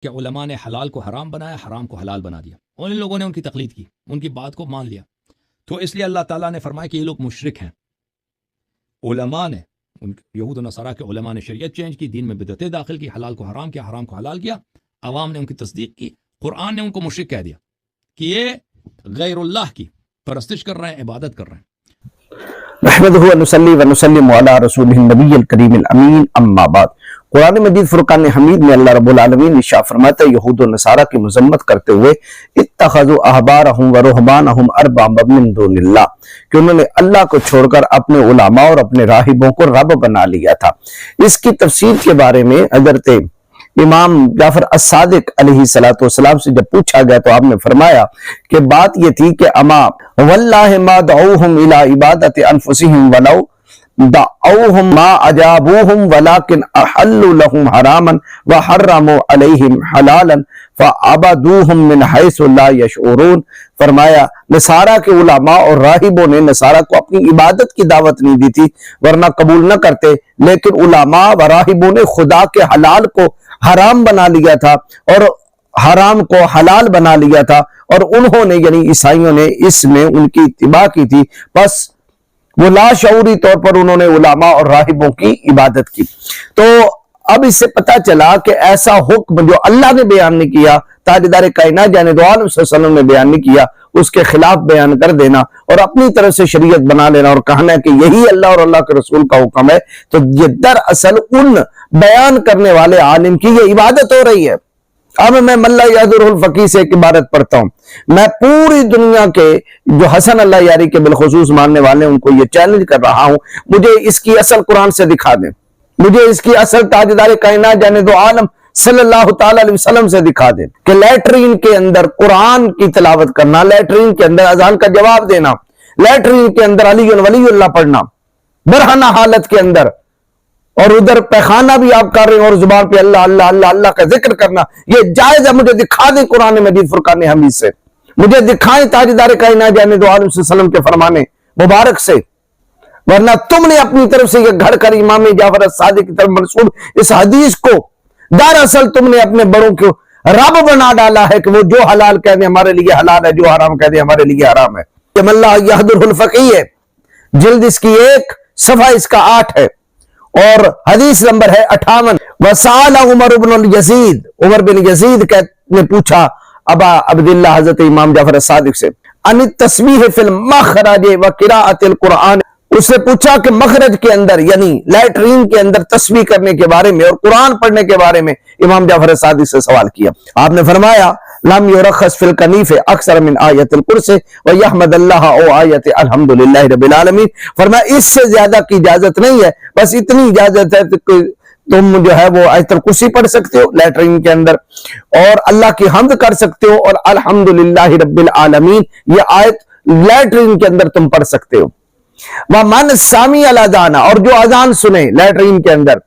کہ علماء نے حلال کو حرام بنایا، حرام کو حلال بنا دیا، اور ان لوگوں نے ان کی تقلید کی، ان کی بات کو مان لیا، تو اس لیے اللہ تعالیٰ نے فرمایا کہ یہ لوگ مشرک ہیں۔ علماء نے، یہود و نصارہ کے علماء نے شریعت چینج کی، دین میں بدعتیں داخل کی، حلال کو حرام کیا، حرام کو حلال کیا، عوام نے ان کی تصدیق کی، قرآن نے ان کو مشرک کہہ دیا کہ یہ غیر اللہ کی پرستش کر رہے ہیں، عبادت کر رہے ہیں۔ نحمدہ ونصلی ونسلم علی رسولہ النبی الکریم الامین، اما بعد۔ قرآن مجید فرقان حمید میں اللہ رب العالمین ارشاد فرماتا ہے یہود و نصارہ کی مذمت کرتے ہوئے اتخذوا احبارهم ورهبانهم اربابا من دون اللہ، کہ انہوں نے اللہ کو چھوڑ کر اپنے علماء اور اپنے راہبوں کو رب بنا لیا تھا۔ اس کی تفسیر کے بارے میں حضرت امام جعفر الصادق علیہ السلام سے جب پوچھا گیا تو آپ نے فرمایا کہ بات یہ تھی کہ اما واللہ ما دعوہم الى عبادت انفسہم ولو دعوہم ما اجابوہم ولکن احلوا لہم حراما وحرموا علیہم حلالا فعبدوہم من حیث لا یشعرون۔ فرمایا نصارہ کے علماء اور راہبوں نے نصارہ کو اپنی عبادت کی دعوت نہیں دی تھی ورنہ قبول نہ کرتے، لیکن علماء و راہبوں نے خدا کے حلال کو حرام بنا لیا تھا اور حرام کو حلال بنا لیا تھا، اور انہوں نے یعنی عیسائیوں نے اس میں ان کی اتباع کی تھی، بس وہ لاشعوری طور پر انہوں نے علماء اور راہبوں کی عبادت کی۔ تو اب اس سے پتہ چلا کہ ایسا حکم جو اللہ نے بیان نہیں کیا، تاجدار کائنات جانے دو عالم صلی اللہ علیہ وسلم نے بیان نہیں کیا، اس کے خلاف بیان کر دینا اور اپنی طرف سے شریعت بنا لینا اور کہنا ہے کہ یہی اللہ اور اللہ کے رسول کا حکم ہے، تو یہ دراصل ان بیان کرنے والے عالم کی یہ عبادت ہو رہی ہے۔ اب میں ملا یادر الفقی سے ایک عبارت پڑھتا ہوں، میں پوری دنیا کے جو حسن اللہ یاری کے بالخصوص ماننے والے ان کو یہ چیلنج کر رہا ہوں، مجھے اس کی اصل قرآن سے دکھا دیں، مجھے اس کی اصل تاجدار کائنات جانے دو عالم صلی اللہ تعالی علیہ وسلم سے دکھا دیں کہ لیٹرین کے اندر قرآن کی تلاوت کرنا، لیٹرین کے اندر اذان کا جواب دینا، لیٹرین کے اندر علی ولی اللہ پڑھنا برہنہ حالت کے اندر، اور ادھر پیخانہ بھی آپ کر رہے ہیں اور زبان پہ اللہ اللہ اللہ اللہ کا ذکر کرنا، یہ جائز ہے؟ مجھے دکھا دیں قرآن مجید فرقان حمید سے، مجھے دکھائیں تاجدار کائنات جانے دو عالم صلی اللہ علیہ وسلم کے فرمانے مبارک سے، ورنہ تم نے اپنی طرف سے یہ گھڑ کر امام جعفر الصادق کی طرف منسوب اس حدیث کو دراصل تم نے اپنے بڑوں کو رب بنا ڈالا ہے کہ وہ جو حلال کہہ دیں ہمارے لیے حلال ہے، جو حرام کہہ دیں ہمارے لیے حرام ہے۔ یہ ملا یحدر الفقی ہے، جلد اس کی 1 صفحہ اس کا 8 ہے، اور حدیث نمبر ہے 58۔ وسال عمر بن یزید، عمر بن یزید نے پوچھا ابا عبداللہ حضرت امام جعفر الصادق سے ان التسبیح فی المخرج وقراءۃ القرآن، اس نے پوچھا کہ مخرج کے اندر یعنی لیٹرین کے اندر تسبیح کرنے کے بارے میں اور قرآن پڑھنے کے بارے میں امام جعفر الصادق سے سوال کیا۔ آپ نے فرمایا لم یرخص فی الکنیف اکثر من آیت الکرسی ویحمد اللہ او آیت الحمدللہ رب العالمین۔ فرمایا اس سے زیادہ کی اجازت نہیں ہے، بس اتنی اجازت ہے کہ تم جو ہے وہ آیت الکرسی پڑھ سکتے ہو لیٹرین کے اندر، اور اللہ کی حمد کر سکتے ہو، اور الحمدللہ رب العالمین یہ آیت لیٹرین کے اندر تم پڑھ سکتے ہو۔ وَمَنْ سَمِعَ الْأَذَانَ، اور جو اذان سنے لیٹرین کے اندر،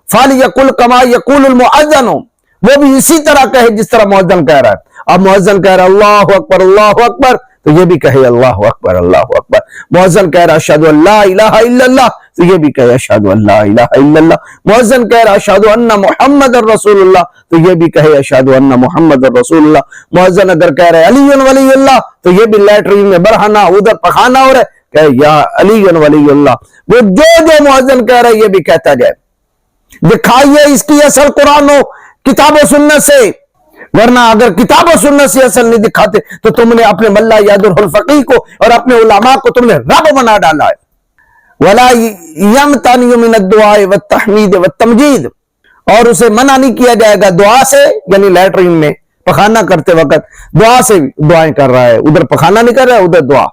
فَلْيَقُلْ كَمَا يَقُولُ الْمُؤَذَّنُ، وہ بھی اسی طرح کہے جس طرح مؤذن کہہ رہا ہے۔ اب مؤذن کہہ رہا ہے اللہ اکبر اللہ اکبر، تو یہ بھی کہے اللہ اکبر اللہ اکبر۔ مؤذن کہہ رہا ہے اشہد ان لا الہ الا اللہ، تو یہ بھی کہے اشہد ان لا الہ الا اللہ۔ مؤذن کہہ رہا ہے اشہد ان محمد رسول اللہ، تو یہ بھی کہے اشہد ان محمد رسول اللہ۔ مؤذن اگر کہہ رہا ہے علی ولی اللہ، تو یہ بھی لیٹرین میں برہنہ ادھر پخانہ ہو رہا ہے کہ یا علی ولی اللہ۔ وہ جو مؤذن کہہ رہا ہے یہ بھی کہتا جائے۔ دکھائیے اس کی اصل قرآن و کتاب و سنت سے، ورنہ اگر کتاب و سنت سے اصل نہیں دکھاتے تو تم نے اپنے ملا یادر الفقی کو اور اپنے علماء کو تم نے رب بنا ڈالا ہے۔ وَلَا يَمْتَنِعُ مِنَ الدُّعَاءِ وَالتَّحْمِيدِ وَالتَّمْجِيدِ، اور اسے منع نہیں کیا جائے گا دعا سے، یعنی لیٹرین میں پخانہ کرتے وقت دعا سے دعائیں کر رہا ہے، ادھر پخانہ نہیں کر رہا ہے ادھر دعا،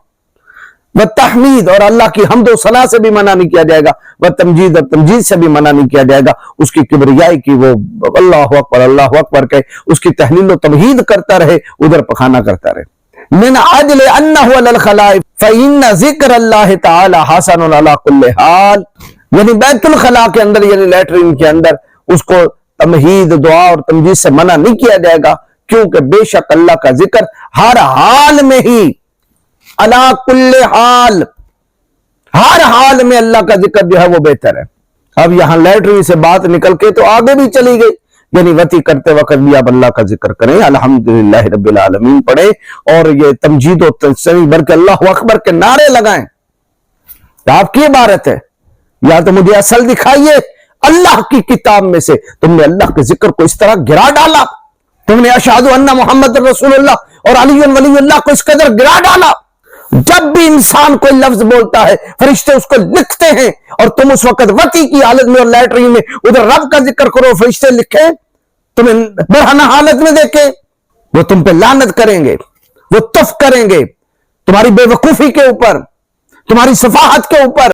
والتحمید، اور اللہ کی حمد و ثنا سے بھی منع نہیں کیا جائے گا، والتمجید، اور تمجید سے بھی منع نہیں کیا جائے گا، اس کی کبریائی کی وہ اللہ اکبر کہ اس کی تحلیل و تمہید کرتا رہے، ادھر پخانہ کرتا رہے۔ من عجل انہ علی الخلائق فإن ذکر اللہ تعالی حسن علی کل حال، یعنی بیت الخلاء کے اندر یعنی لیٹرین کے اندر اس کو تمہید، دعا اور تمجید سے منع نہیں کیا جائے گا، کیونکہ بے شک اللہ کا ذکر ہر حال میں ہی، علی کل حال، ہر حال میں اللہ کا ذکر جو ہے وہ بہتر ہے۔ اب یہاں لیٹرین سے بات نکل کے تو آگے بھی چلی گئی، یعنی وتی کرتے وقت بھی آپ اللہ کا ذکر کریں، الحمدللہ رب العالمین پڑھیں، اور یہ تمجید و تسبیح بلکہ اللہ اکبر کے نعرے لگائیں۔ آپ کی عبارت ہے، یا تو مجھے اصل دکھائیے اللہ کی کتاب میں سے تم نے اللہ کے ذکر کو اس طرح گرا ڈالا، تم نے اشہد ان محمد رسول اللہ اور علی ولی اللہ کو اس قدر گرا ڈالا۔ جب بھی انسان کوئی لفظ بولتا ہے فرشتے اس کو لکھتے ہیں، اور تم اس وقت وتی کی حالت میں اور لیٹرین میں ادھر رب کا ذکر کرو، فرشتے لکھیں، تمہیں برہنہ حالت میں دیکھیں، وہ تم پہ لعنت کریں گے، وہ تف کریں گے تمہاری بے وقوفی کے اوپر، تمہاری سفاہت کے اوپر۔